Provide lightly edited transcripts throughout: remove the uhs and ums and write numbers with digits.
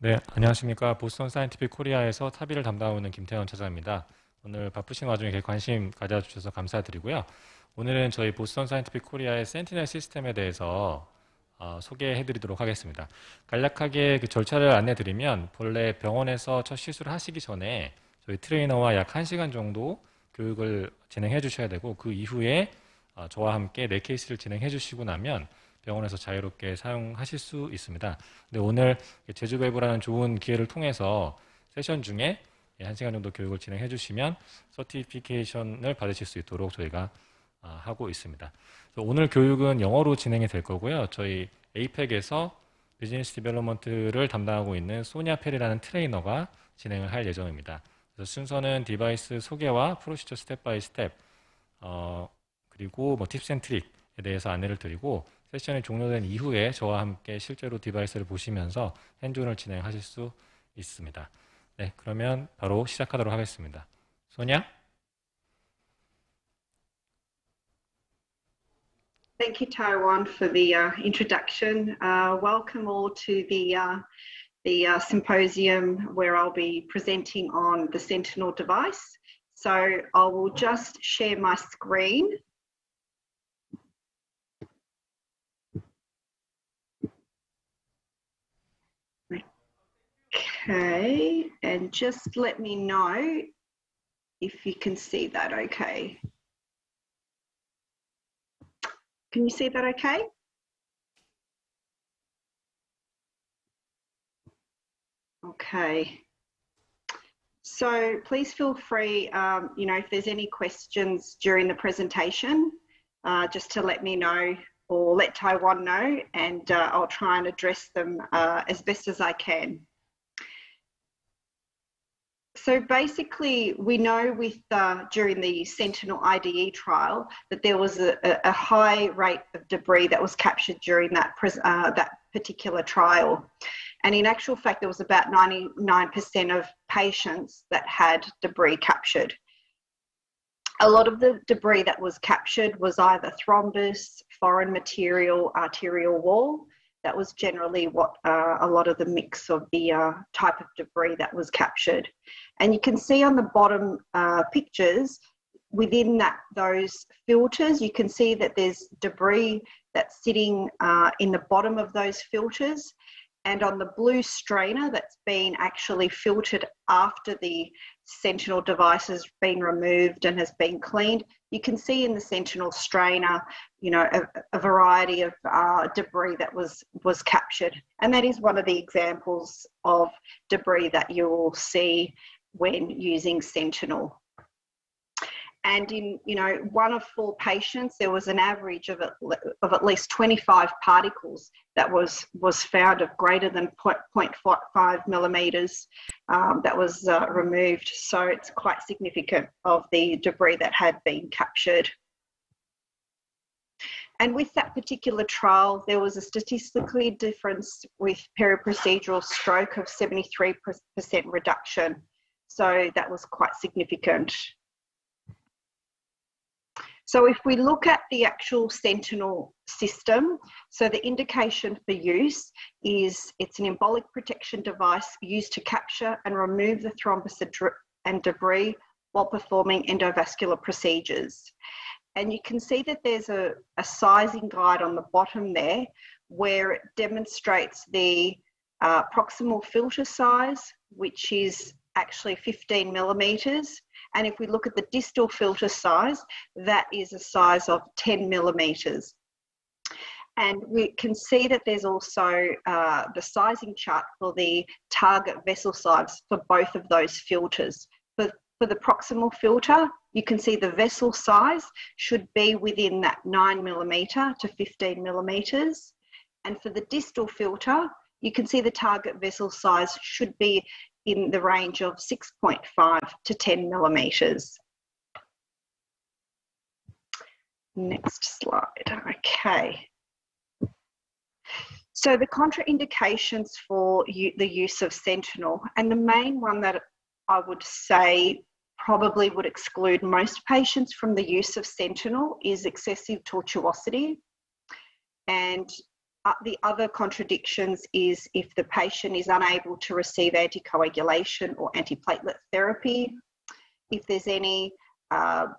네, 안녕하십니까. 보스턴 사이언티픽 코리아에서 타비를 담당하고 있는 김태원 차장입니다. 오늘 바쁘신 와중에 이렇게 관심 가져주셔서 감사드리고요. 오늘은 저희 보스턴 사이언티픽 코리아의 센티넬 시스템에 대해서 소개해드리도록 하겠습니다. 간략하게 그 절차를 안내드리면 본래 병원에서 첫 시술을 하시기 전에 저희 트레이너와 약 1시간 정도 교육을 진행해 주셔야 되고 그 이후에 저와 함께 네 케이스를 진행해 주시고 나면 병원에서 자유롭게 사용하실 수 있습니다. 근데 오늘 제주 밸브라는 좋은 기회를 통해서 세션 중에 1시간 정도 교육을 진행해 주시면 서티피케이션을 받으실 수 있도록 저희가 하고 있습니다. 오늘 교육은 영어로 진행이 될 거고요. 저희 에이펙에서 비즈니스 디벨롭먼트를 담당하고 있는 소니아 페리라는 트레이너가 진행을 할 예정입니다. 그래서 순서는 디바이스 소개와 프로시저 스텝 바이 스텝 그리고 팁스 앤 트릭에 대해서 안내를 드리고 세션이 종료된 이후에 저와 함께 실제로 디바이스를 보시면서 핸즈온을 진행하실 수 있습니다. 네, 그러면 바로 시작하도록 하겠습니다. 소냐? Thank you, Taiwan, for the introduction. Welcome all to the symposium where I'll be presenting on the Sentinel device. So I will just share my screen. Okay, and just let me know if you can see that okay. Can you see that okay? Okay. So please feel free, if there's any questions during the presentation, just to let me know or let Taiwan know, and I'll try and address them as best as I can. So basically, we know during the Sentinel IDE trial that there was a high rate of debris that was captured during that particular trial. And in actual fact, there was about 99% of patients that had debris captured. A lot of the debris that was captured was either thrombus, foreign material, arterial wall. That was generally what a lot of the mix of the type of debris that was captured. And you can see on the bottom pictures, within those filters, you can see that there's debris that's sitting in the bottom of those filters. And on the blue strainer that's been actually filtered after the Sentinel device has been removed and has been cleaned, you can see in the Sentinel strainer, a variety of debris that was captured. And that is one of the examples of debris that you will see when using Sentinel. And in one of 4 patients, there was an average of at least 25 particles that was found of greater than 0.5 millimeters that was removed. So it's quite significant of the debris that had been captured. And with that particular trial, there was a statistically difference with periprocedural stroke of 73% reduction. So that was quite significant. So if we look at the actual Sentinel system, so the indication for use is it's an embolic protection device used to capture and remove the thrombus and debris while performing endovascular procedures. And you can see that there's a sizing guide on the bottom there where it demonstrates the proximal filter size, which is actually 15 millimeters. And if we look at the distal filter size, that is a size of 10 millimeters. And we can see that there's also the sizing chart for the target vessel size for both of those filters. For the proximal filter, you can see the vessel size should be within that 9 millimeter to 15 millimeters. And for the distal filter, you can see the target vessel size should be in the range of 6.5 to 10 millimeters. Next slide. Okay. So the contraindications for the use of Sentinel, and the main one that I would say probably would exclude most patients from the use of Sentinel is excessive tortuosity. And the other contradictions is if the patient is unable to receive anticoagulation or antiplatelet therapy, if there's any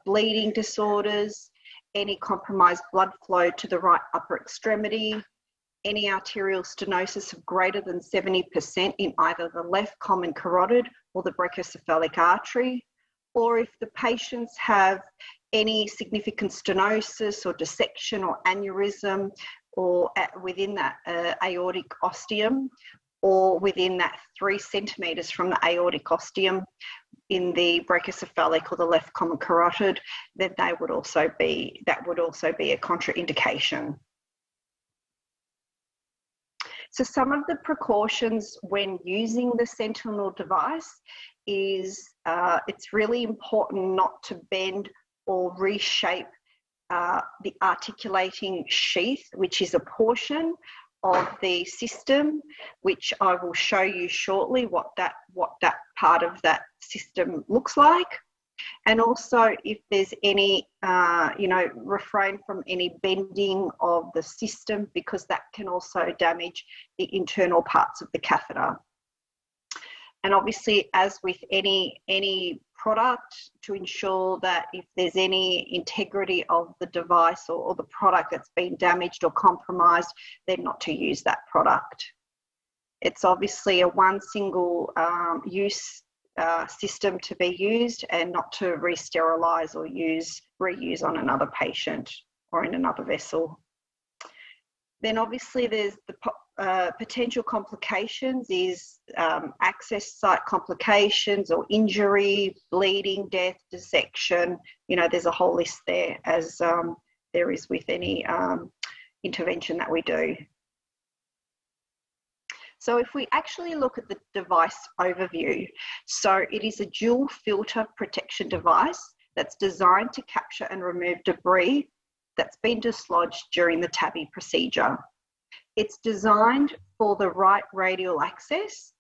bleeding disorders, any compromised blood flow to the right upper extremity, any arterial stenosis of greater than 70% in either the left common carotid or the brachiocephalic artery, or if the patients have any significant stenosis or dissection or aneurysm or within that aortic ostium, or within that 3 centimetres from the aortic ostium in the brachiocephalic or the left common carotid, then that would also be a contraindication. So some of the precautions when using the Sentinel device is it's really important not to bend or reshape the articulating sheath, which is a portion of the system, which I will show you shortly what that part of that system looks like. And also if there's any, refrain from any bending of the system, because that can also damage the internal parts of the catheter. And obviously, as with any product, to ensure that if there's any integrity of the device or the product that's been damaged or compromised, then not to use that product. It's obviously a one single use system to be used, and not to re-sterilise or reuse on another patient or in another vessel. Then obviously there's the potential complications is access site complications or injury, bleeding, death, dissection. There's a whole list there, as there is with any intervention that we do. So if we actually look at the device overview, so it is a dual filter protection device that's designed to capture and remove debris that's been dislodged during the TAVI procedure. It's designed for the right radial access,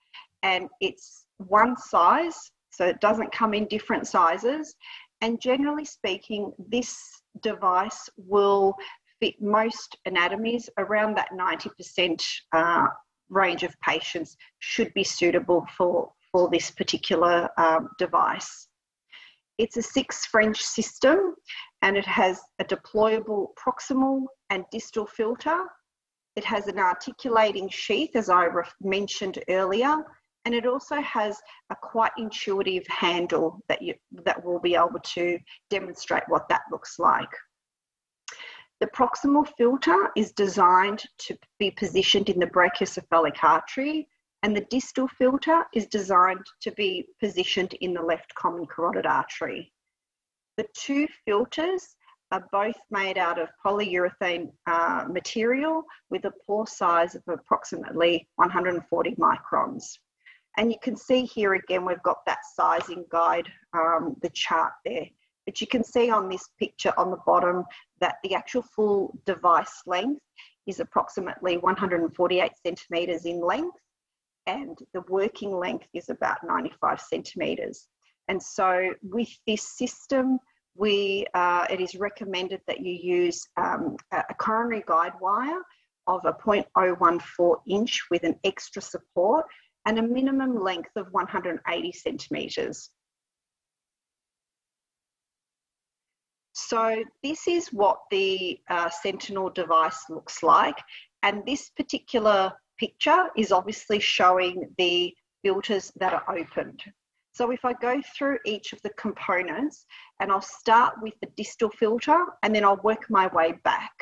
and it's one size, so it doesn't come in different sizes. And generally speaking, this device will fit most anatomies. Around that 90% range of patients should be suitable for this particular device. It's a 6 French system, and it has a deployable proximal and distal filter. It has an articulating sheath, as I mentioned earlier, and it also has a quite intuitive handle that will be able to demonstrate what that looks like. The proximal filter is designed to be positioned in the brachiocephalic artery, and the distal filter is designed to be positioned in the left common carotid artery. The 2 filters are both made out of polyurethane material with a pore size of approximately 140 microns. And you can see here again, we've got that sizing guide, the chart there. But you can see on this picture on the bottom that the actual full device length is approximately 148 centimetres in length, and the working length is about 95 centimetres. And so with this system, it is recommended that you use a coronary guide wire of a 0.014 inch with an extra support and a minimum length of 180 centimetres. So this is what the Sentinel device looks like, and this particular picture is obviously showing the filters that are opened. So if I go through each of the components, and I'll start with the distal filter and then I'll work my way back.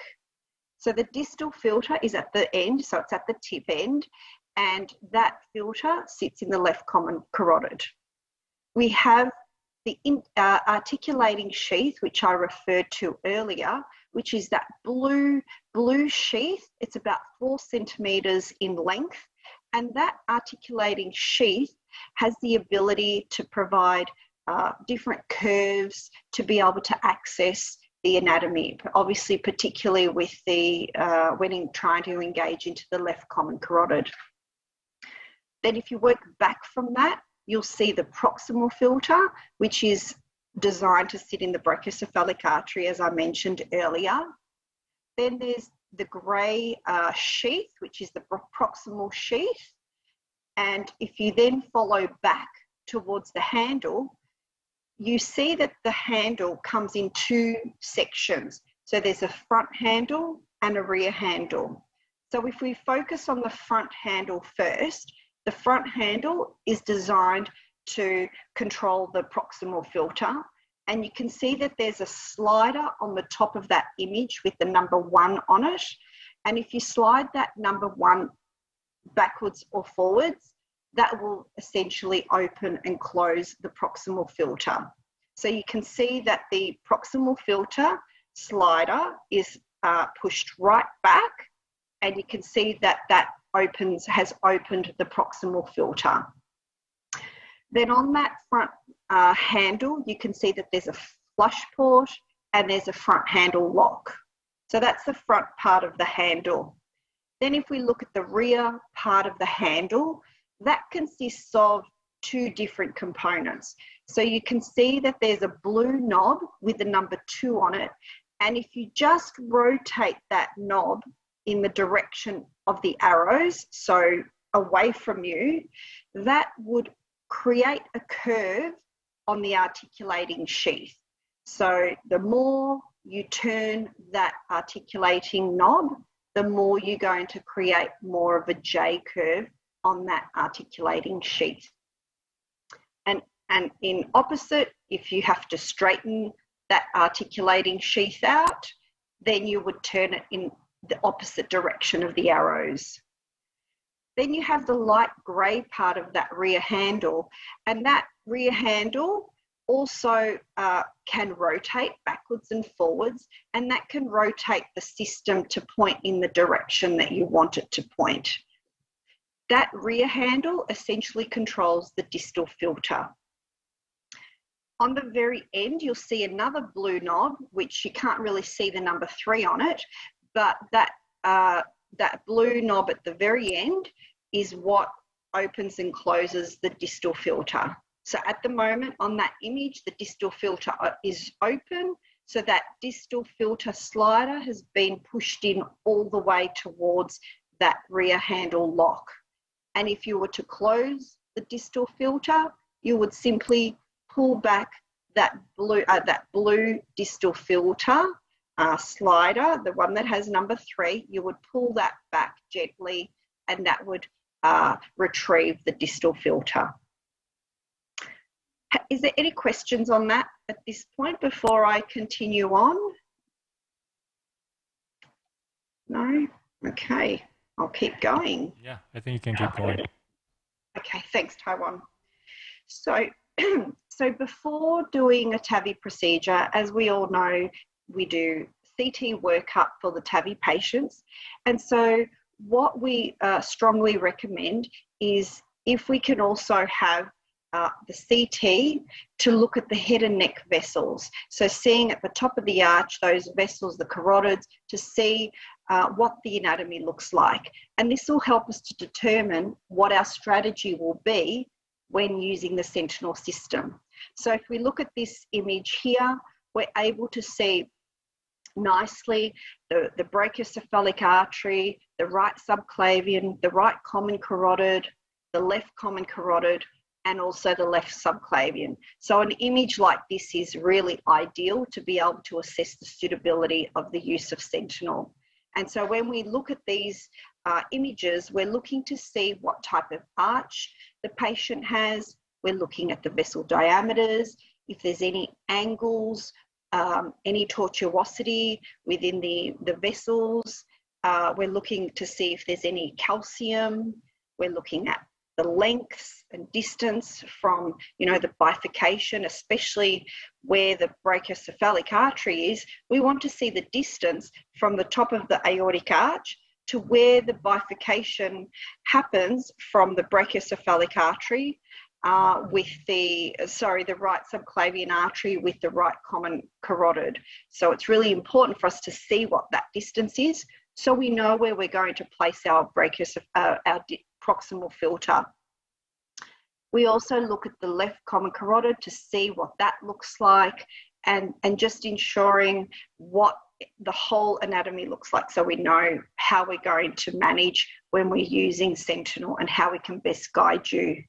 So the distal filter is at the end, so it's at the tip end, and that filter sits in the left common carotid. We have the articulating sheath, which I referred to earlier, which is that blue sheath. It's about 4 centimetres in length, and that articulating sheath has the ability to provide different curves to be able to access the anatomy, obviously particularly with the when trying to engage into the left common carotid. Then if you work back from that, you'll see the proximal filter, which is designed to sit in the brachiocephalic artery, as I mentioned earlier. Then there's the grey sheath, which is the proximal sheath. And if you then follow back towards the handle, you see that the handle comes in two sections. So there's a front handle and a rear handle. So if we focus on the front handle first, the front handle is designed to control the proximal filter. And you can see that there's a slider on the top of that image with the number 1 on it. And if you slide that number 1 backwards or forwards, that will essentially open and close the proximal filter. So you can see that the proximal filter slider is pushed right back, and you can see that that has opened the proximal filter. Then on that front handle, you can see that there's a flush port and there's a front handle lock. So that's the front part of the handle. Then if we look at the rear part of the handle, that consists of two different components. So you can see that there's a blue knob with the number 2 on it. And if you just rotate that knob in the direction of the arrows, so away from you, that would create a curve on the articulating sheath. So the more you turn that articulating knob, the more you're going to create more of a J curve on that articulating sheath. And in opposite, if you have to straighten that articulating sheath out, then you would turn it in the opposite direction of the arrows. Then you have the light grey part of that rear handle, and that rear handle also can rotate backwards and forwards, and that can rotate the system to point in the direction that you want it to point. That rear handle essentially controls the distal filter. On the very end, you'll see another blue knob, which you can't really see the number 3 on it, but that blue knob at the very end is what opens and closes the distal filter. So at the moment on that image, the distal filter is open, so that distal filter slider has been pushed in all the way towards that rear handle lock. And if you were to close the distal filter, you would simply pull back that blue distal filter slider, the one that has number 3, you would pull that back gently, and that would retrieve the distal filter. Is there any questions on that at this point before I continue on? No? Okay, I'll keep going. Yeah, I think you can keep going. Okay, thanks, Taiwan. So, so before doing a TAVI procedure, as we all know, we do CT workup for the TAVI patients. And so what we strongly recommend is if we can also have the CT to look at the head and neck vessels. So seeing at the top of the arch, those vessels, the carotids, to see what the anatomy looks like. And this will help us to determine what our strategy will be when using the Sentinel system. So if we look at this image here, we're able to see nicely the brachiocephalic artery, the right subclavian, the right common carotid, the left common carotid, and also the left subclavian. So an image like this is really ideal to be able to assess the suitability of the use of Sentinel. And so when we look at these images, we're looking to see what type of arch the patient has. We're looking at the vessel diameters, if there's any angles, any tortuosity within the vessels. We're looking to see if there's any calcium. We're looking at the lengths and distance from, the bifurcation, especially where the brachiocephalic artery is. We want to see the distance from the top of the aortic arch to where the bifurcation happens from the brachiocephalic artery with the right subclavian artery with the right common carotid. So it's really important for us to see what that distance is, so we know where we're going to place our proximal filter. We also look at the left common carotid to see what that looks like, and just ensuring what the whole anatomy looks like, so we know how we're going to manage when we're using Sentinel and how we can best guide you.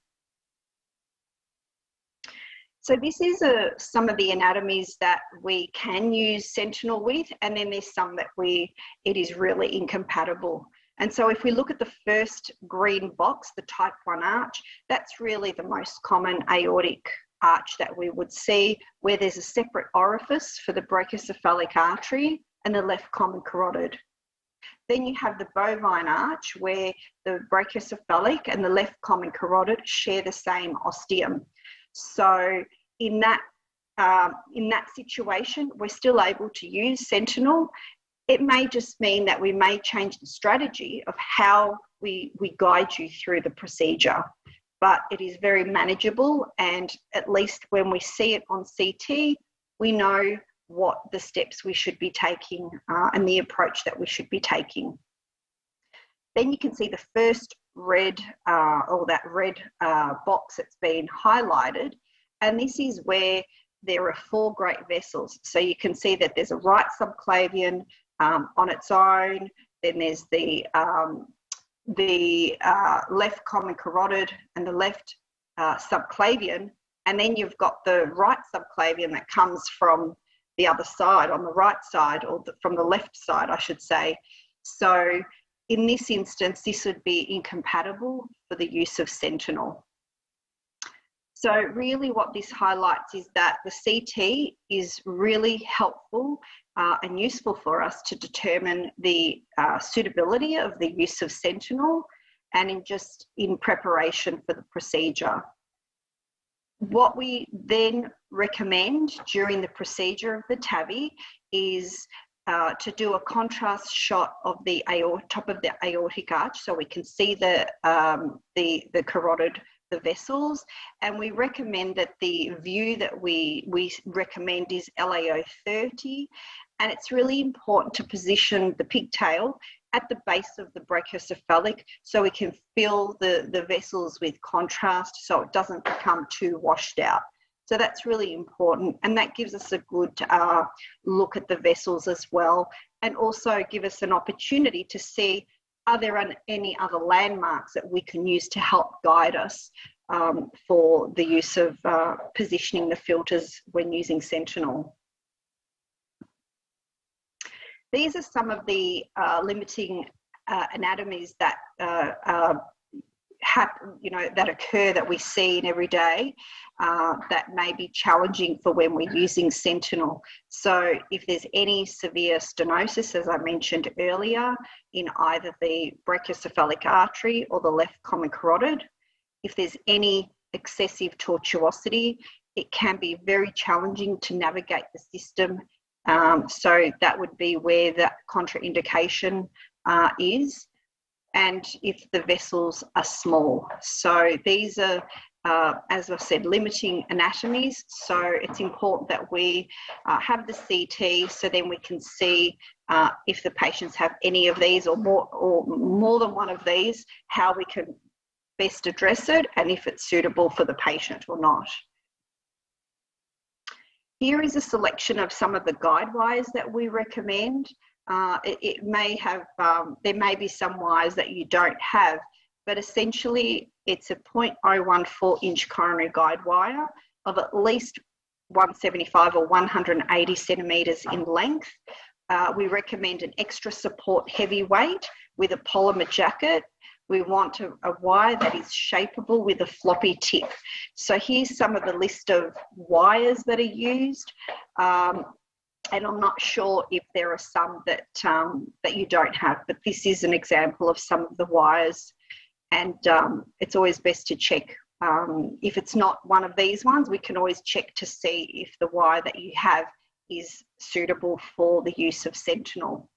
So this is some of the anatomies that we can use Sentinel with, and then there's some that it is really incompatible. And so if we look at the first green box, the type 1 arch, that's really the most common aortic arch that we would see, where there's a separate orifice for the brachiocephalic artery and the left common carotid. Then you have the bovine arch, where the brachiocephalic and the left common carotid share the same ostium. So in that situation, we're still able to use Sentinel. It may just mean that we may change the strategy of how we guide you through the procedure, but it is very manageable, and at least when we see it on CT, we know what the steps we should be taking and the approach that we should be taking. Then you can see the first red, or that red box that's been highlighted, and this is where there are 4 great vessels. So you can see that there's a right subclavian on its own, then there's the left common carotid and the left subclavian, and then you've got the right subclavian that comes from the other side, on the right side, or from the left side, I should say. So in this instance, this would be incompatible for the use of Sentinel. So really what this highlights is that the CT is really helpful and useful for us to determine the suitability of the use of Sentinel, and in preparation for the procedure. What we then recommend during the procedure of the TAVI is to do a contrast shot of the top of the aortic arch, so we can see the carotid, the vessels, and we recommend that the view that we recommend is LAO 30, and it's really important to position the pigtail at the base of the brachiocephalic so we can fill the vessels with contrast so it doesn't become too washed out. So that's really important, and that gives us a good look at the vessels as well, and also give us an opportunity to see, are there any other landmarks that we can use to help guide us for the use of positioning the filters when using Sentinel. These are some of the limiting anatomies that that occur, that we see in every day, that may be challenging for when we're using Sentinel. So if there's any severe stenosis, as I mentioned earlier, in either the brachiocephalic artery or the left common carotid, if there's any excessive tortuosity, it can be very challenging to navigate the system. So that would be where that contraindication is. And if the vessels are small. So these are, as I said, limiting anatomies. So it's important that we have the CT, so then we can see if the patients have any of these or more than one of these, how we can best address it and if it's suitable for the patient or not. Here is a selection of some of the guide wires that we recommend. It may have, there may be some wires that you don't have, but essentially it's a 0.014 inch coronary guide wire of at least 175 or 180 centimetres in length. We recommend an extra support heavyweight with a polymer jacket. We want a wire that is shapeable with a floppy tip. So here's some of the list of wires that are used. And I'm not sure if there are some that you don't have, but this is an example of some of the wires. And it's always best to check. If it's not one of these ones, we can always check to see if the wire that you have is suitable for the use of Sentinel.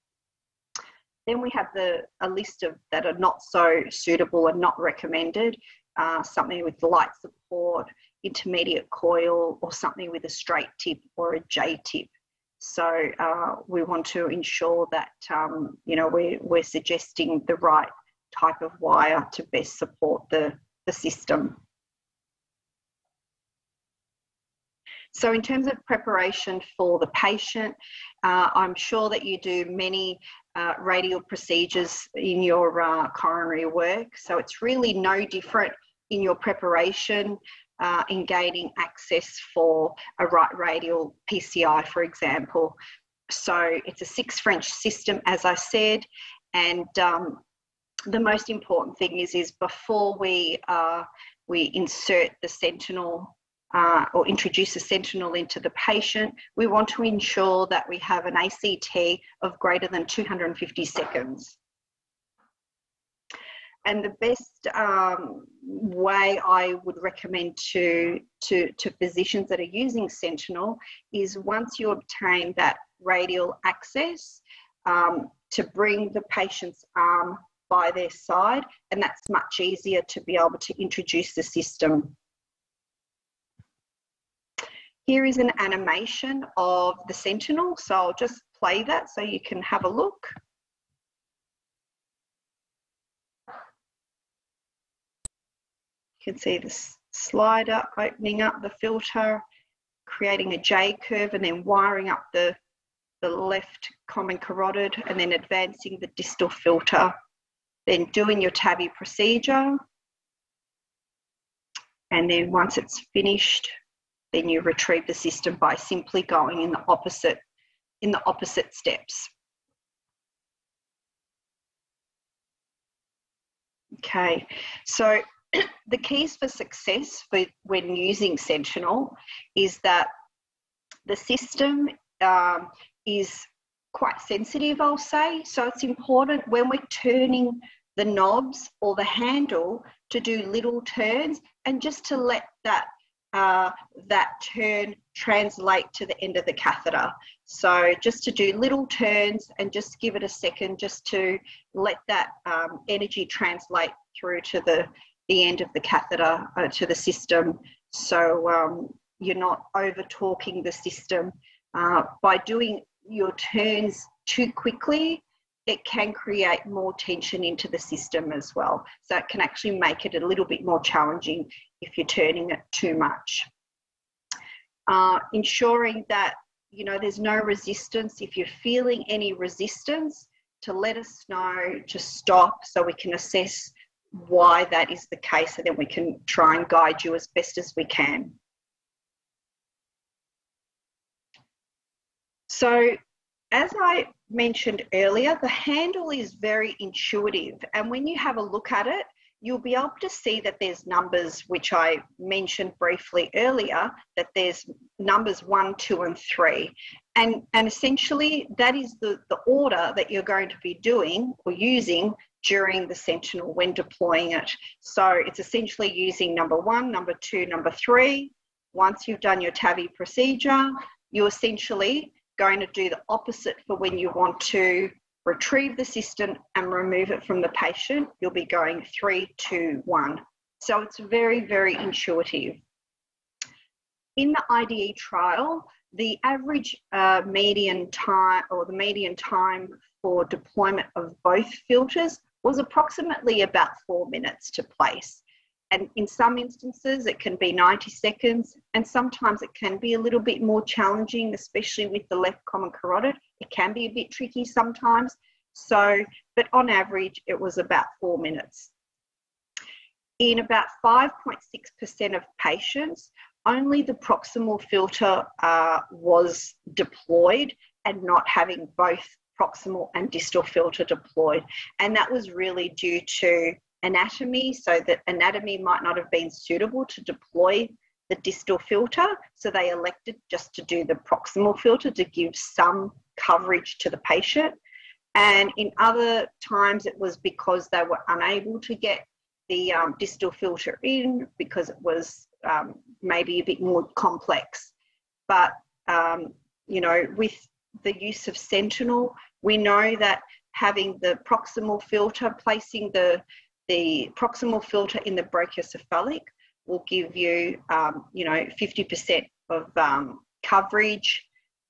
Then we have a list of that are not so suitable and not recommended, something with light support, intermediate coil, or something with a straight tip or a J tip. So we want to ensure that we're suggesting the right type of wire to best support the system. So in terms of preparation for the patient, I'm sure that you do many radial procedures in your coronary work. So it's really no different in your preparation in gaining access for a right radial PCI, for example. So it's a 6 French system, as I said, and the most important thing is before we insert the Sentinel or introduce the Sentinel into the patient, we want to ensure that we have an ACT of greater than 250 seconds. And the best way I would recommend to physicians that are using Sentinel is once you obtain that radial access, to bring the patient's arm by their side, and that's much easier to be able to introduce the system. Here is an animation of the Sentinel, so I'll just play that so you can have a look. You can see the slider opening up the filter, creating a J curve, and then wiring up the left common carotid, and then advancing the distal filter, then doing your TAVI procedure. And then once it's finished, then you retrieve the system by simply going in the opposite steps. Okay, so the keys for success when using Sentinel is that the system is quite sensitive, I'll say. So it's important when we're turning the knobs or the handle to do little turns and just to let that turn translate to the end of the catheter. So just to do little turns and just give it a second just to let that energy translate through to the end of the catheter, to the system. So you're not over torquing the system. By doing your turns too quickly, it can create more tension into the system as well. So it can actually make it a little bit more challenging if you're turning it too much. Ensuring that, you know, there's no resistance. If you're feeling any resistance, to let us know, to stop so we can assess why that is the case, and then we can try and guide you as best as we can. So as I mentioned earlier, the handle is very intuitive, and when you have a look at it, you'll be able to see that there's numbers, which I mentioned briefly earlier, that there's numbers 1, 2, and 3. And essentially that is the order that you're going to be doing or using during the Sentinel when deploying it. So it's essentially using number 1, number 2, number 3. Once you've done your TAVI procedure, you're essentially going to do the opposite for when you want to retrieve the system and remove it from the patient. You'll be going 3, 2, 1. So it's very, very intuitive. In the IDE trial, the average median time for deployment of both filters was approximately about 4 minutes to place. And in some instances, it can be 90 seconds, and sometimes it can be a little bit more challenging, especially with the left common carotid. It can be a bit tricky sometimes. So, but on average, it was about 4 minutes. In about 5.6% of patients, only the proximal filter was deployed and not having both proximal and distal filter deployed. And that was really due to anatomy, so that anatomy might not have been suitable to deploy the distal filter, so they elected just to do the proximal filter to give some coverage to the patient. And in other times it was because they were unable to get the distal filter in because it was maybe a bit more complex. But you know, with the use of Sentinel, we know that having the proximal filter, placing the proximal filter in the brachiocephalic will give you, you know, 50% of coverage.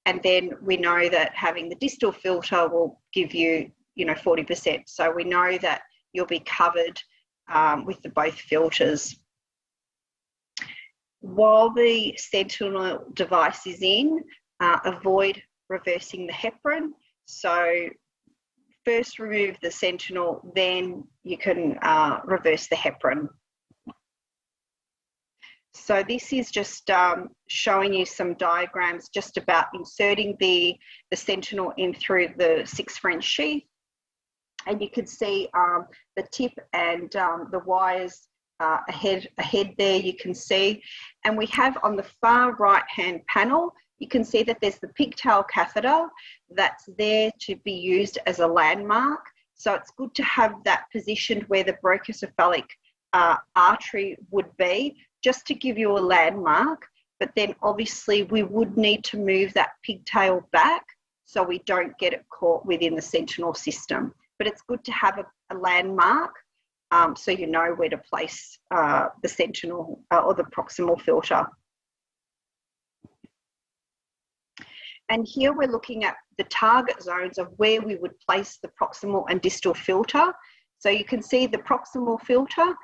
And then we know that having the distal filter will give you, you know, 40%. So we know that you'll be covered with both filters. while the Sentinel device is in, avoid reversing the heparin. So first remove the Sentinel, then you can reverse the heparin. So this is just showing you some diagrams just about inserting the Sentinel in through the 6 French sheath. And you can see the tip and the wires ahead there, you can see. And we have on the far right-hand panel, you can see that there's the pigtail catheter that's there to be used as a landmark. So it's good to have that positioned where the brachiocephalic artery would be, just to give you a landmark. But then obviously we would need to move that pigtail back so we don't get it caught within the Sentinel system. But it's good to have a landmark so you know where to place the Sentinel or the proximal filter. And here we're looking at the target zones of where we would place the proximal and distal filter. So you can see the proximal filter,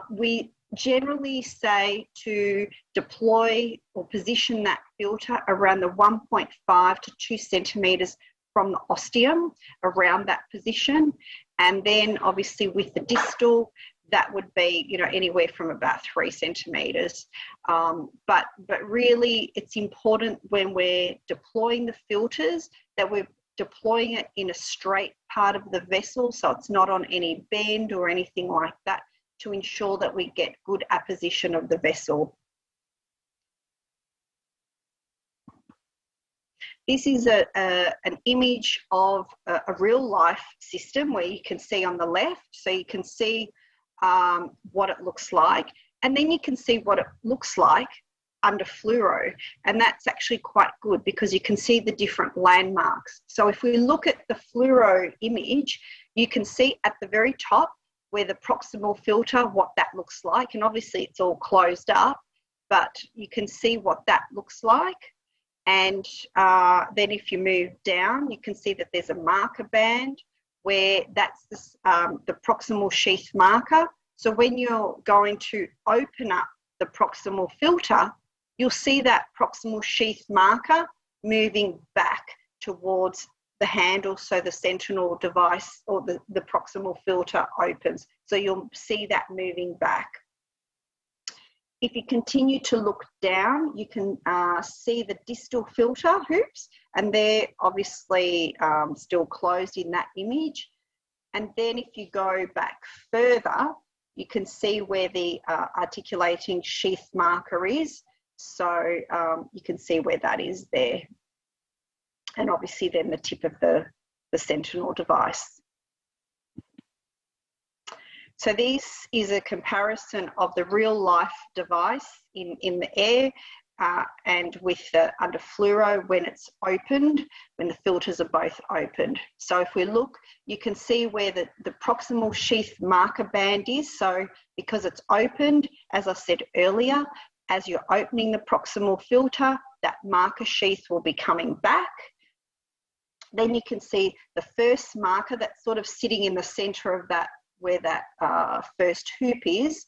we generally say to deploy or position that filter around the 1.5 to 2 centimetres from the ostium, around that position. And then obviously with the distal, that would be, you know, anywhere from about 3 centimetres. But really it's important when we're deploying the filters that we're deploying it in a straight part of the vessel, so it's not on any bend or anything like that, to ensure that we get good apposition of the vessel. This is an image of a real life system where you can see on the left, so you can see what it looks like, and then you can see what it looks like under fluoro, and that's actually quite good because you can see the different landmarks. So if we look at the fluoro image, you can see at the very top where the proximal filter, what that looks like, and obviously it's all closed up, but you can see what that looks like. And then if you move down, you can see that there's a marker band where that's the proximal sheath marker. So when you're going to open up the proximal filter, you'll see that proximal sheath marker moving back towards the handle, so the Sentinel device or the proximal filter opens. So you'll see that moving back. If you continue to look down, you can see the distal filter hoops, and they're obviously still closed in that image. And then if you go back further, you can see where the articulating sheath marker is. So you can see where that is there. And obviously then the tip of the Sentinel device. So this is a comparison of the real life device in the air and with under fluoro when it's opened, when the filters are both opened. So if we look, you can see where the proximal sheath marker band is. So because it's opened, as I said earlier, as you're opening the proximal filter, that marker sheath will be coming back. Then you can see the first marker that's sort of sitting in the center of that, where that first hoop is,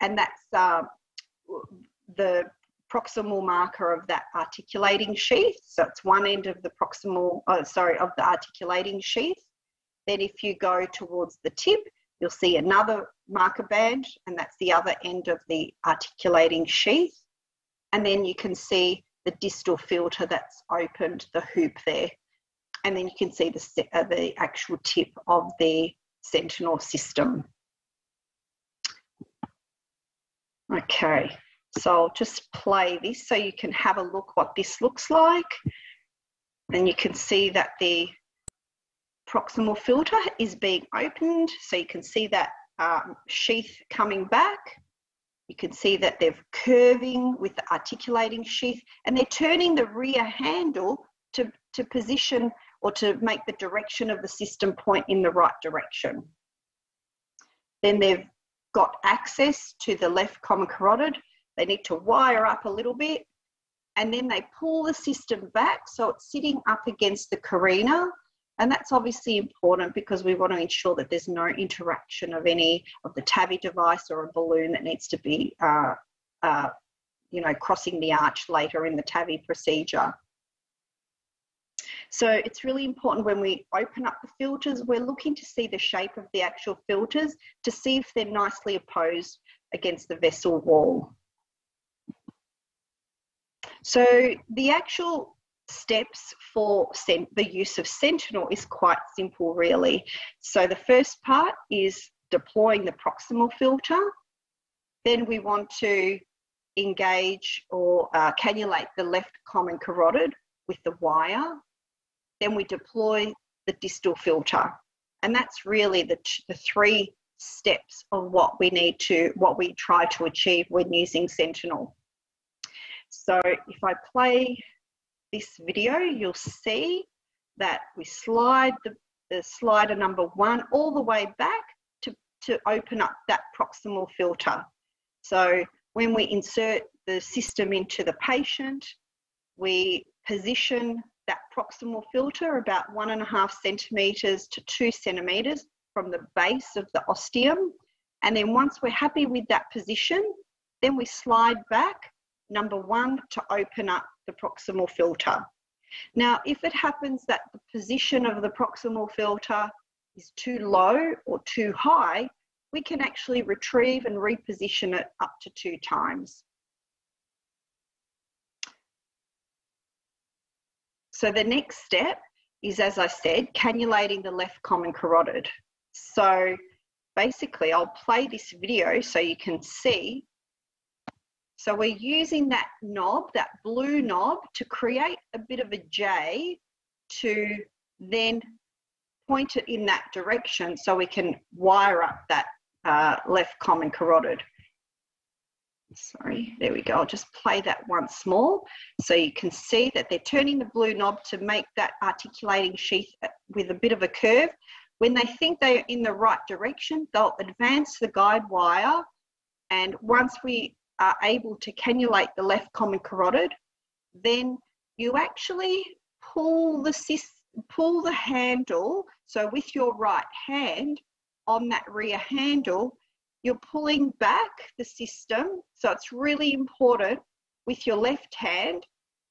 and that's the proximal marker of that articulating sheath. So it's one end of the proximal, of the articulating sheath. Then if you go towards the tip, you'll see another marker band, and that's the other end of the articulating sheath. And then you can see the distal filter that's opened, the hoop there. And then you can see the actual tip of the Sentinel system. Okay, so I'll just play this so you can have a look what this looks like. And you can see that the proximal filter is being opened. So you can see that sheath coming back. You can see that they're curving with the articulating sheath, and they're turning the rear handle to position or to make the direction of the system point in the right direction. Then they've got access to the left common carotid. They need to wire up a little bit, and then they pull the system back so it's sitting up against the carina. And that's obviously important because we want to ensure that there's no interaction of any of the TAVI device or a balloon that needs to be crossing the arch later in the TAVI procedure. So it's really important when we open up the filters, we're looking to see the shape of the actual filters to see if they're nicely opposed against the vessel wall. So the actual steps for the use of Sentinel is quite simple, really. So the first part is deploying the proximal filter. Then we want to engage or cannulate the left common carotid with the wire. Then we deploy the distal filter. And that's really the three steps of what we try to achieve when using Sentinel. So if I play this video, you'll see that we slide the slider number 1 all the way back to open up that proximal filter. So when we insert the system into the patient, we position that proximal filter about 1.5 centimetres to 2 centimetres from the base of the ostium. And then once we're happy with that position, then we slide back number 1 to open up the proximal filter. Now, if it happens that the position of the proximal filter is too low or too high, we can actually retrieve and reposition it up to 2 times. So the next step is, as I said, cannulating the left common carotid. So basically, I'll play this video so you can see. So we're using that knob, that blue knob, to create a bit of a J to then point it in that direction so we can wire up that left common carotid. Sorry, there we go. I'll just play that once more. So you can see that they're turning the blue knob to make that articulating sheath with a bit of a curve. When they think they're in the right direction, they'll advance the guide wire. And once we are able to cannulate the left common carotid, then you actually pull the handle. So with your right hand on that rear handle, you're pulling back the system. So it's really important with your left hand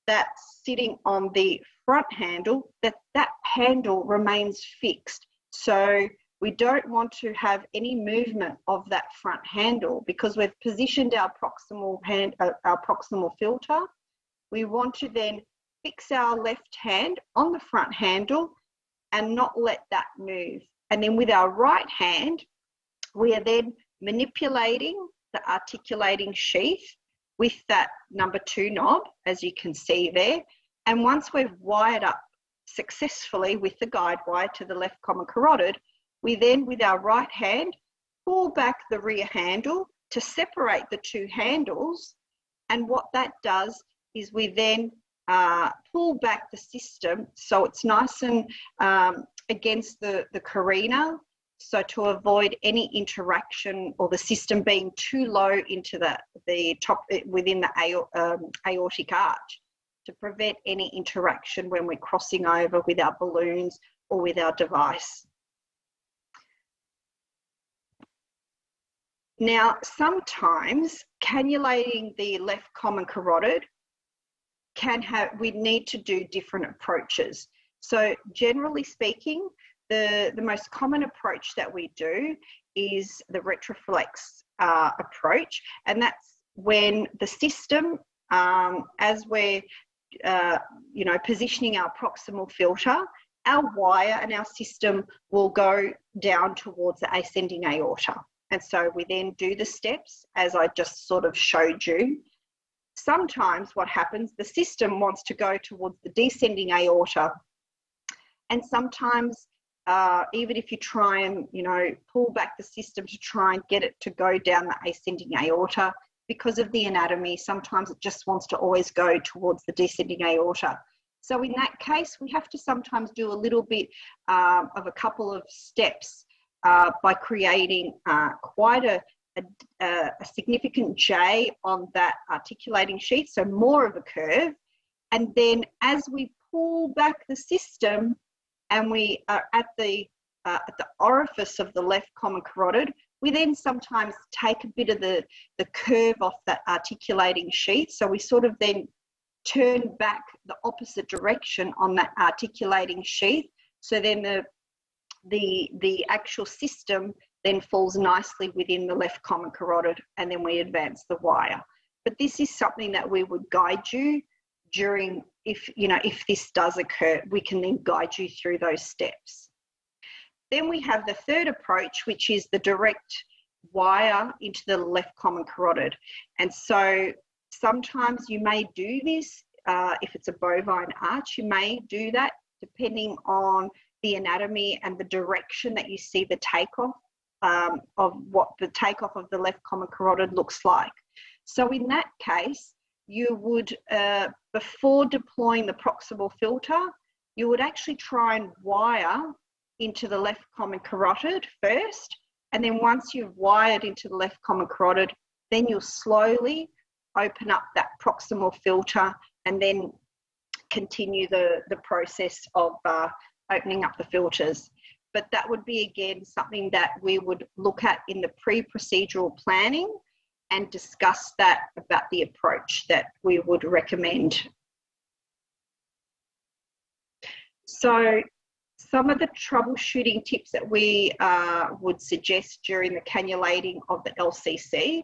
that's sitting on the front handle that handle remains fixed. So we don't want to have any movement of that front handle because we've positioned our proximal filter. We want to then fix our left hand on the front handle and not let that move. And then with our right hand, we are then manipulating the articulating sheath with that number 2 knob, as you can see there. And once we've wired up successfully with the guide wire to the left common carotid, we then, with our right hand, pull back the rear handle to separate the 2 handles. And what that does is we then pull back the system so it's nice and against the carina, so to avoid any interaction or the system being too low into the top within the aortic arch, to prevent any interaction when we're crossing over with our balloons or with our device. Now, sometimes cannulating the left common carotid we need to do different approaches. So generally speaking, the most common approach that we do is the retroflex approach, and that's when the system, as we're positioning our proximal filter, our wire and our system will go down towards the ascending aorta. And so we then do the steps as I just sort of showed you. Sometimes what happens, the system wants to go towards the descending aorta. And sometimes even if you try and, pull back the system to try and get it to go down the ascending aorta, because of the anatomy, sometimes it just wants to always go towards the descending aorta. So in that case, we have to sometimes do a little bit of a couple of steps by creating quite a significant J on that articulating sheath, so more of a curve. And then as we pull back the system and we are at the orifice of the left common carotid, We then sometimes take a bit of the curve off that articulating sheath. So we sort of then turn back the opposite direction on that articulating sheath. So then the actual system then falls nicely within the left common carotid, and then we advance the wire. But this is something that we would guide you during, if this does occur, we can then guide you through those steps. Then we have the third approach, which is the direct wire into the left common carotid. And so sometimes you may do this, if it's a bovine arch, you may do that depending on the anatomy and the direction that you see the takeoff of what the takeoff of the left common carotid looks like. So in that case, you would, before deploying the proximal filter, you would actually try and wire into the left common carotid first. And then once you've wired into the left common carotid, then you'll slowly open up that proximal filter and then continue the process of opening up the filters. But that would be, again, something that we would look at in the pre-procedural planning and discuss that about the approach that we would recommend. So some of the troubleshooting tips that we would suggest during the cannulating of the LCC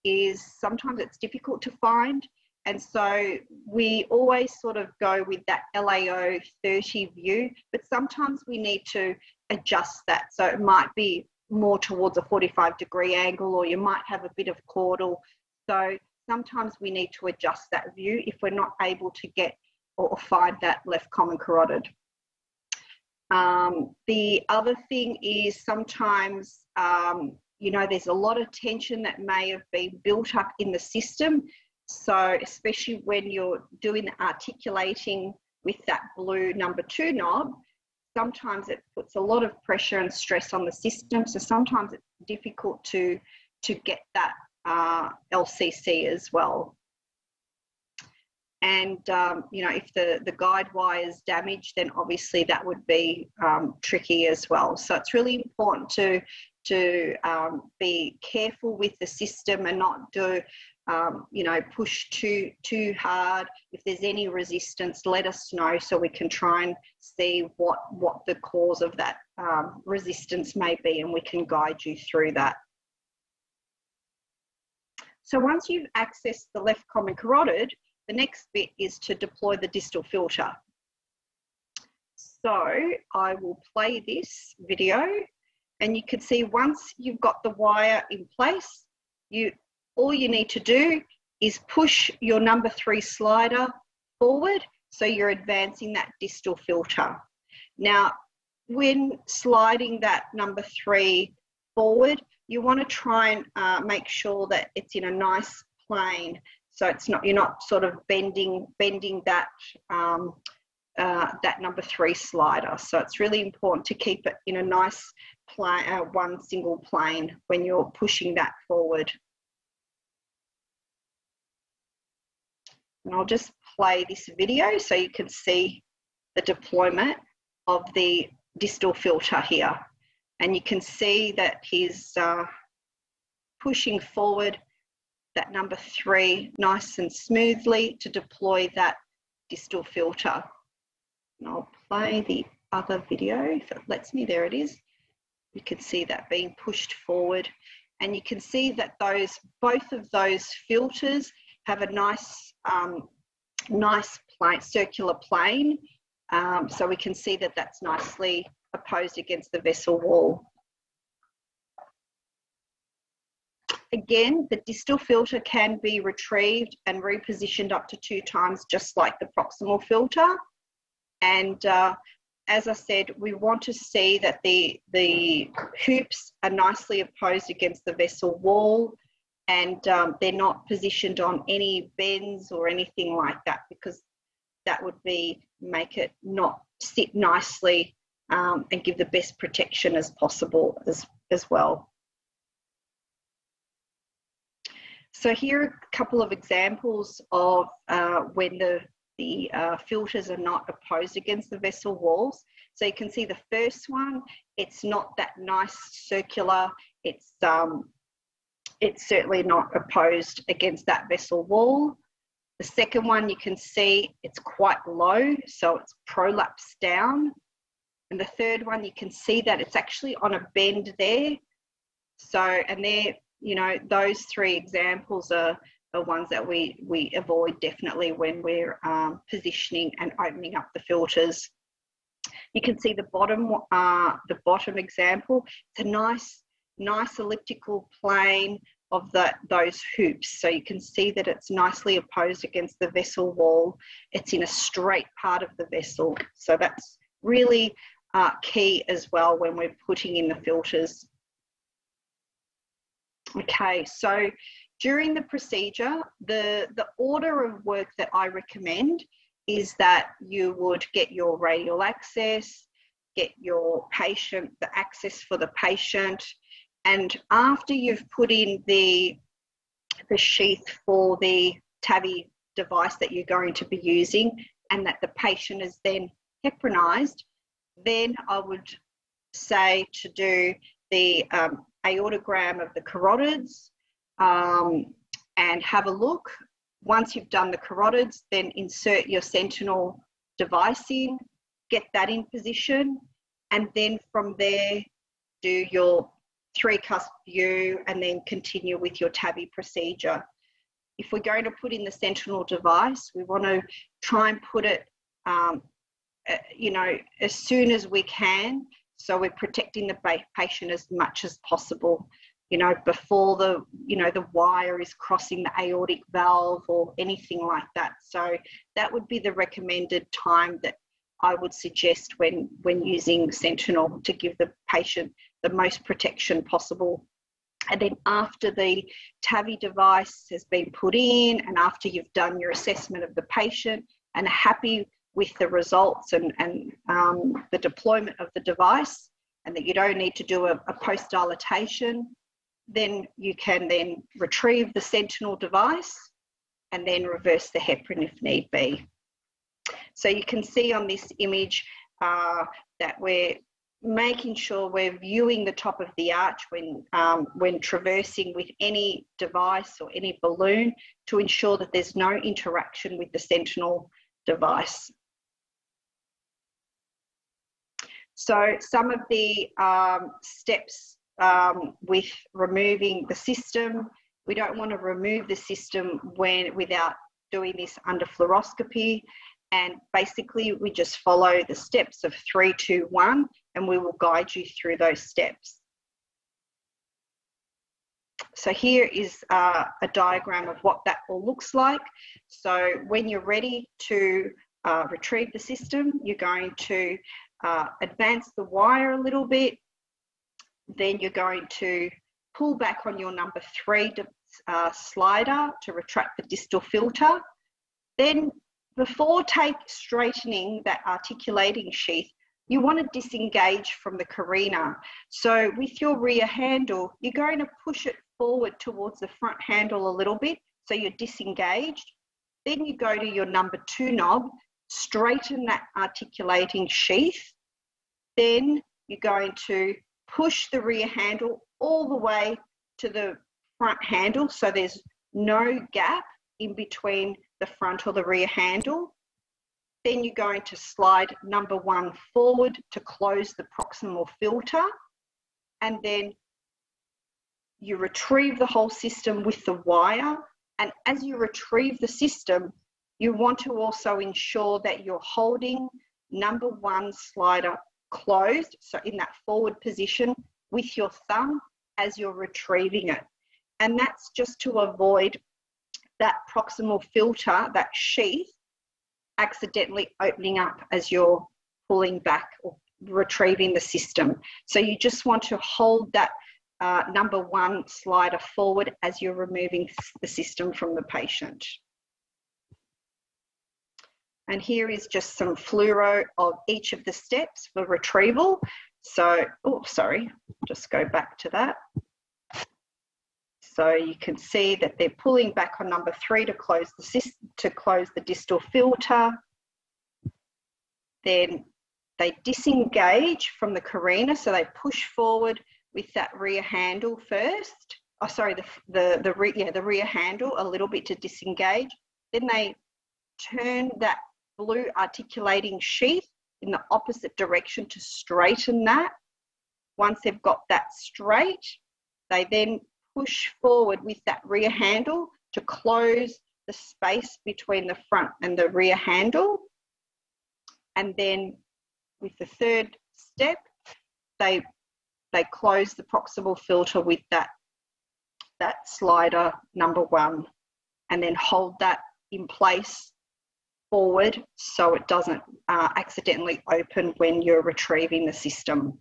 is sometimes it's difficult to find. And so we always sort of go with that LAO 30 view, but sometimes we need to adjust that. So it might be more towards a 45-degree angle, or you might have a bit of caudal. So sometimes we need to adjust that view if we're not able to get or find that left common carotid. The other thing is sometimes, there's a lot of tension that may have been built up in the system. So especially when you're doing the articulating with that blue number 2 knob, sometimes it puts a lot of pressure and stress on the system. So sometimes it's difficult to get that LCC as well. And, if the guide wire is damaged, then obviously that would be tricky as well. So it's really important to be careful with the system and not do, push too hard. If there's any resistance, let us know so we can try and see what the cause of that resistance may be, and we can guide you through that. So once you've accessed the left common carotid, the next bit is to deploy the distal filter. So I will play this video, and you can see once you've got the wire in place, all you need to do is push your number 3 slider forward, so you're advancing that distal filter. Now, when sliding that number 3 forward, you want to try and make sure that it's in a nice plane. So you're not sort of bending that that number 3 slider. So it's really important to keep it in a nice one single plane when you're pushing that forward. And I'll just play this video so you can see the deployment of the distal filter here. And you can see that he's pushing forward that number 3 nice and smoothly to deploy that distal filter. And I'll play the other video if it lets me. There it is. You can see that being pushed forward, and you can see that both of those filters have a nice circular plane. So we can see that that's nicely opposed against the vessel wall. Again, the distal filter can be retrieved and repositioned up to 2 times, just like the proximal filter. And as I said, we want to see that the hoops are nicely opposed against the vessel wall, and they're not positioned on any bends or anything like that, because that would make it not sit nicely and give the best protection as possible as well. So here are a couple of examples of when the filters are not opposed against the vessel walls. So you can see the first one, it's not that nice circular, it's certainly not opposed against that vessel wall. The second one, you can see it's quite low, so it's prolapsed down. And the third one, you can see that it's actually on a bend there. So, and there, you know, those three examples are ones that we avoid definitely when we're positioning and opening up the filters. You can see the bottom example. It's a nice elliptical plane of those hoops. So you can see that it's nicely opposed against the vessel wall. It's in a straight part of the vessel. So that's really key as well when we're putting in the filters. Okay, so during the procedure, the order of work that I recommend is that you would get your radial access, get your patient, the access for the patient, and after you've put in the sheath for the TAVI device that you're going to be using and that the patient is then heparinized, then I would say to do the aortogram of the carotids and have a look. Once you've done the carotids, then insert your Sentinel device in, get that in position, and then from there do your 3-cusp view and then continue with your TAVI procedure. If we're going to put in the Sentinel device, we want to try and put it, you know, as soon as we can, so we're protecting the patient as much as possible, you know, before the wire is crossing the aortic valve or anything like that. So that would be the recommended time that I would suggest when using Sentinel to give the patient the most protection possible. And then after the TAVI device has been put in and after you've done your assessment of the patient and are happy with the results and the deployment of the device, and that you don't need to do a post-dilatation, then you can then retrieve the Sentinel device and then reverse the heparin if need be. So you can see on this image that we're making sure we're viewing the top of the arch when traversing with any device or any balloon to ensure that there's no interaction with the Sentinel device. So some of the steps with removing the system, we don't want to remove the system without doing this under fluoroscopy. And basically we just follow the steps of 3, 2, 1, and we will guide you through those steps. So here is a diagram of what that all looks like. So when you're ready to retrieve the system, you're going to advance the wire a little bit. Then you're going to pull back on your number 3 slider to retract the distal filter. Then before straightening that articulating sheath, you want to disengage from the carina. So with your rear handle, you're going to push it forward towards the front handle a little bit, so you're disengaged. Then you go to your number 2 knob, straighten that articulating sheath. Then you're going to push the rear handle all the way to the front handle, so there's no gap in between the front or the rear handle. Then you're going to slide number 1 forward to close the proximal filter, and then you retrieve the whole system with the wire. And as you retrieve the system, you want to also ensure that you're holding number 1 slider closed, so in that forward position, with your thumb as you're retrieving it. And that's just to avoid that proximal filter, that sheath, accidentally opening up as you're pulling back or retrieving the system. So you just want to hold that number 1 slider forward as you're removing the system from the patient. And here is just some fluoro of each of the steps for retrieval. So, oh, sorry, just go back to that. So you can see that they're pulling back on number 3 to close the distal filter. Then they disengage from the carina, so they push forward with that rear handle first. Oh, sorry, the rear handle a little bit to disengage. Then they turn that blue articulating sheath in the opposite direction to straighten that. Once they've got that straight, they then push forward with that rear handle to close the space between the front and the rear handle. And then with the third step, they close the proximal filter with that slider number 1, and then hold that in place forward so it doesn't accidentally open when you're retrieving the system.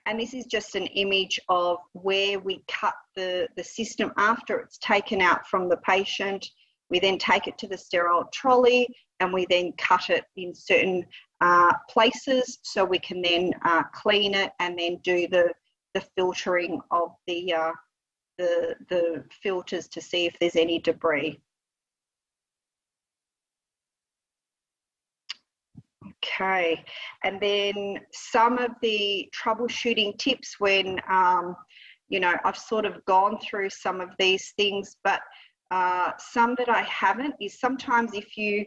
And this is just an image of where we cut the system after it's taken out from the patient. We then take it to the sterile trolley and we then cut it in certain places so we can then clean it and then do the filtering of the filters to see if there's any debris. Okay, and then some of the troubleshooting tips when, you know, I've sort of gone through some of these things, but some that I haven't is sometimes if you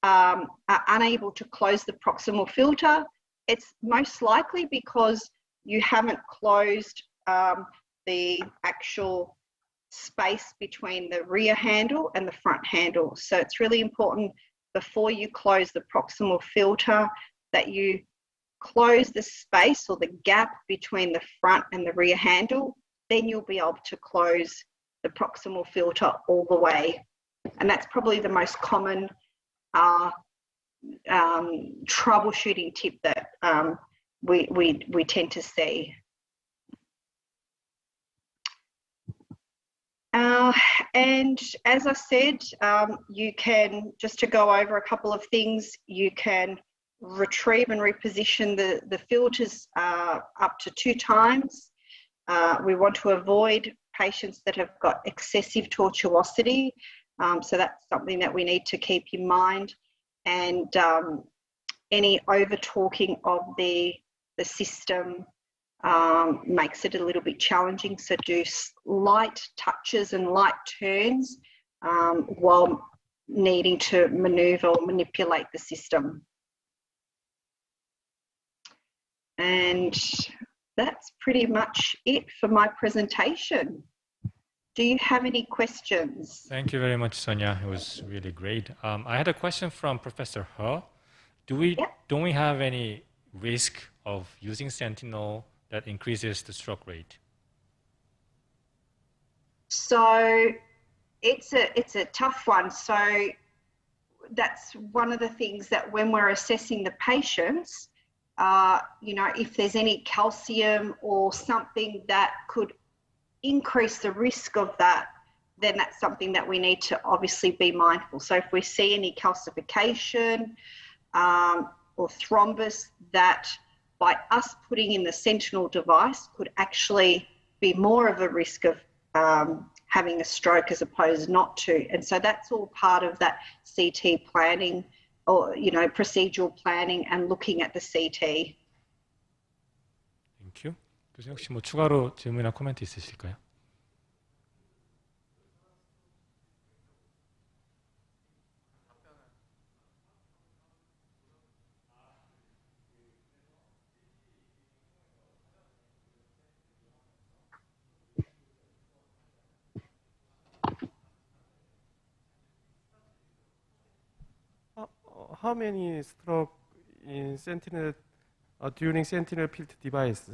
are unable to close the proximal filter, it's most likely because you haven't closed the actual space between the rear handle and the front handle. So it's really important before you close the proximal filter that you close the space or the gap between the front and the rear handle. Then you'll be able to close the proximal filter all the way. And that's probably the most common troubleshooting tip that we tend to see. And as I said, you can, just to go over a couple of things, you can retrieve and reposition the filters up to 2 times. We want to avoid patients that have got excessive tortuosity, so that's something that we need to keep in mind. And any over-talking of the system makes it a little bit challenging, so do light touches and light turns while needing to maneuver or manipulate the system. And that's pretty much it for my presentation. Do you have any questions? Thank you very much, Sonia. It was really great. I had a question from Professor He. Don't we have any risk of using Sentinel that increases the stroke rate? So it's a tough one. So that's one of the things that when we're assessing the patients, you know, if there's any calcium or something that could increase the risk of that, then that's something that we need to obviously be mindful. So if we see any calcification or thrombus, that by us putting in the Sentinel device could actually be more of a risk of having a stroke as opposed not to. And so that's all part of that CT planning or, you know, procedural planning and looking at the CT. Thank you. 교수님 혹시 뭐 추가로 질문이나 코멘트 있으실까요? How many stroke in Sentinel during Sentinel Filter device?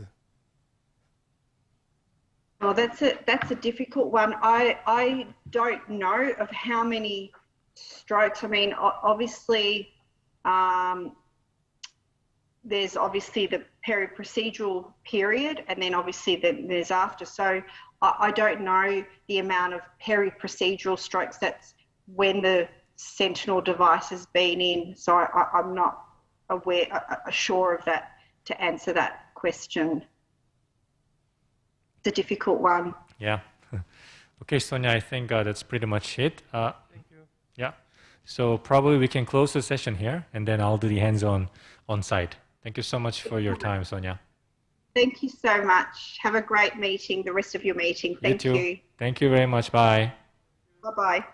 Oh, that's a difficult one. I don't know of how many strokes. I mean, obviously, there's obviously the peri-procedural period, and then obviously there's after. So I don't know the amount of peri-procedural strokes. That's when the Sentinel device has been in. So I'm not sure of that to answer that question. It's a difficult one. Yeah. Okay, Sonia, I think that's pretty much it. Thank you. Yeah. So probably we can close the session here, and then I'll do the hands-on on site. Thank you so much for your time, Sonia. Thank you so much. Have a great meeting, the rest of your meeting. Thank you too. you. Thank you very much. Bye. Bye-bye.